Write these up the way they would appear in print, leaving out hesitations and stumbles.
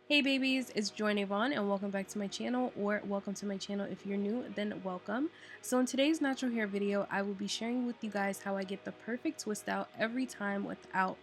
Hey babies, it's Joynavon and welcome back to my channel, or welcome to my channel if you're new, then welcome. So in today's natural hair video, I will be sharing with you guys how I get the perfect twist out every time without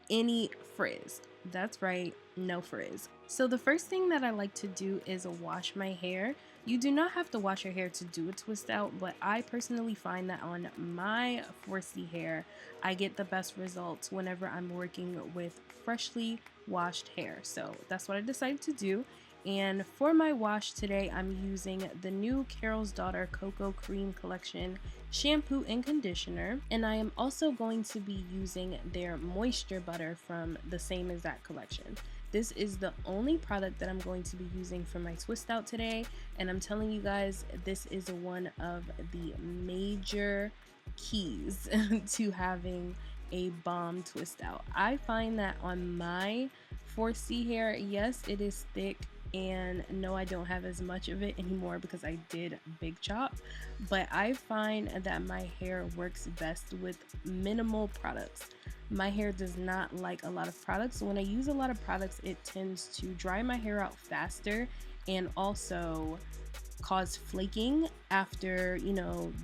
any frizz. That's right, no frizz. So the first thing that I like to do is wash my hair. You do not have to wash your hair to do a twist out, but I personally find that on my 4C hair, I get the best results whenever I'm working with freshly washed hair. So that's what I decided to do. And for my wash today, I'm using the new Carol's Daughter Coco Cream Collection shampoo and conditioner. And I am also going to be using their moisture butter from the same exact collection. This is the only product that I'm going to be using for my twist out today. And I'm telling you guys, this is one of the major keys to having a bomb twist out. I find that on my 4C hair, yes, it is thick, and no, I don't have as much of it anymore because I did big chop, but I find that my hair works best with minimal products. My hair does not like a lot of products, so when I use a lot of products, it tends to dry my hair out faster and also cause flaking after,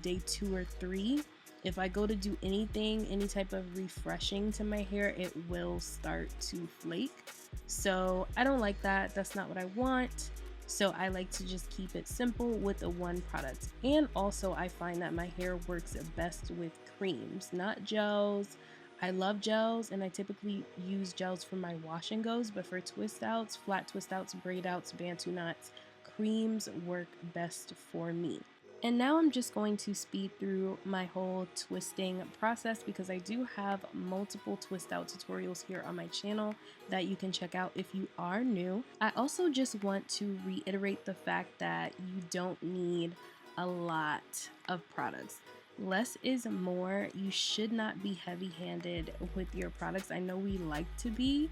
day 2 or 3. If I go to do anything, any type of refreshing to my hair, it will start to flake. So I don't like that. That's not what I want. So I like to just keep it simple with the one product. And also I find that my hair works best with creams, not gels. I love gels and I typically use gels for my wash and goes, but for twist outs, flat twist outs, braid outs, bantu knots, creams work best for me. And now I'm just going to speed through my whole twisting process because I do have multiple twist out tutorials here on my channel that you can check out if you are new. I also just want to reiterate the fact that you don't need a lot of products. Less is more. You should not be heavy-handed with your products. I know we like to be,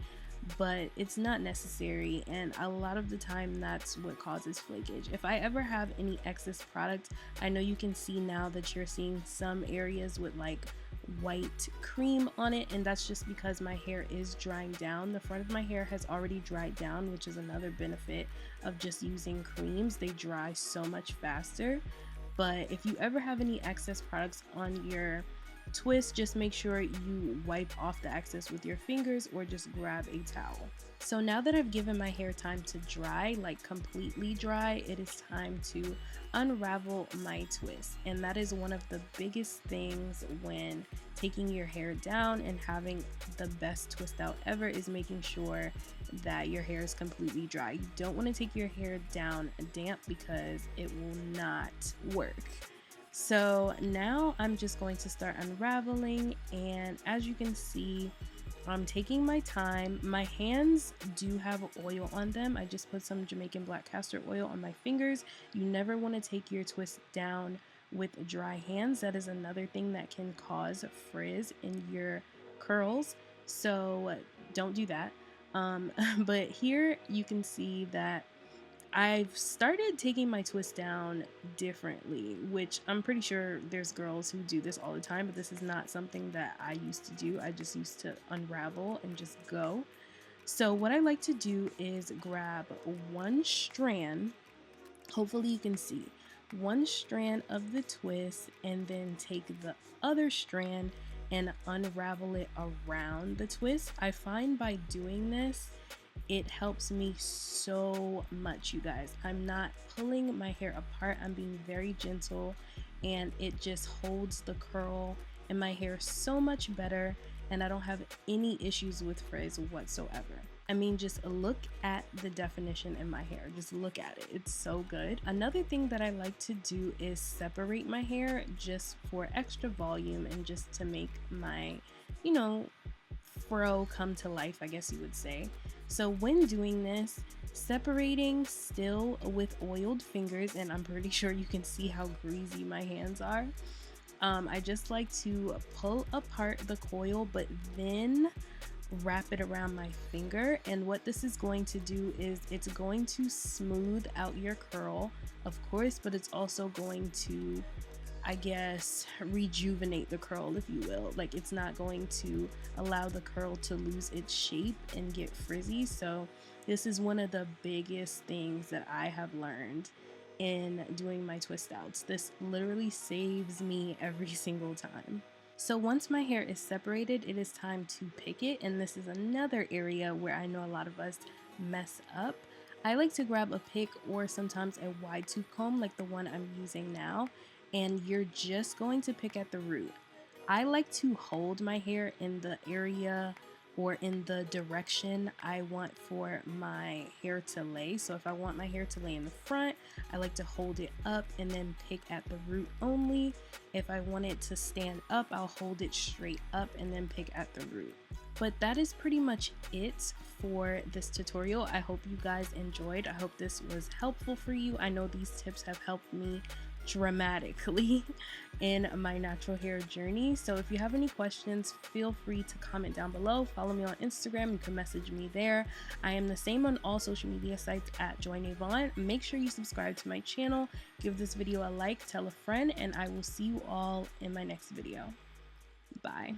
but it's not necessary, and a lot of the time that's what causes flakage. If I ever have any excess product, I know you can see now that you're seeing some areas with like white cream on it, and that's just because my hair is drying down. The front of my hair has already dried down, which is another benefit of just using creams. They dry so much faster. But if you ever have any excess products on your twist, just make sure you wipe off the excess with your fingers or just grab a towel. So now that I've given my hair time to dry, like completely dry, it is time to unravel my twist. And that is one of the biggest things when taking your hair down and having the best twist out ever is making sure that your hair is completely dry. You don't want to take your hair down damp because it will not work. So now I'm just going to start unraveling, and as you can see, I'm taking my time. My hands do have oil on them. I just put some Jamaican black castor oil on my fingers. You never want to take your twist down with dry hands. That is another thing that can cause frizz in your curls, so don't do that. But here you can see that I've started taking my twist down differently, which I'm pretty sure there's girls who do this all the time, but this is not something that I used to do. I just used to unravel and just go. So what I like to do is grab one strand, hopefully you can see, one strand of the twist, and then take the other strand and unravel it around the twist. I find by doing this, it helps me so much, you guys. I'm not pulling my hair apart. I'm being very gentle, and it just holds the curl in my hair so much better, and I don't have any issues with frizz whatsoever. I mean, just look at the definition in my hair. Just look at it. It's so good. Another thing that I like to do is separate my hair just for extra volume and just to make my, fro come to life, I guess you would say. So when doing this, separating still with oiled fingers, and I'm pretty sure you can see how greasy my hands are, I just like to pull apart the coil but then wrap it around my finger. And what this is going to do is it's going to smooth out your curl, of course, but it's also going to, I guess, rejuvenate the curl, if you will. Like, it's not going to allow the curl to lose its shape and get frizzy. So This is one of the biggest things that I have learned in doing my twist outs. This literally saves me every single time. So once my hair is separated, it is time to pick it, and this is another area where I know a lot of us mess up. I like to grab a pick or sometimes a wide tooth comb like the one I'm using now, and you're just going to pick at the root. I like to hold my hair in the area or in the direction I want for my hair to lay. So if I want my hair to lay in the front, I like to hold it up and then pick at the root only. If I want it to stand up, I'll hold it straight up and then pick at the root. But that is pretty much it for this tutorial. I hope you guys enjoyed. I hope this was helpful for you. I know these tips have helped me dramatically in my natural hair journey. So if you have any questions, feel free to comment down below. Follow me on Instagram. You can message me there. I am the same on all social media sites at joynavon. Make sure you subscribe to my channel, give this video a like, tell a friend, and I will see you all in my next video. Bye.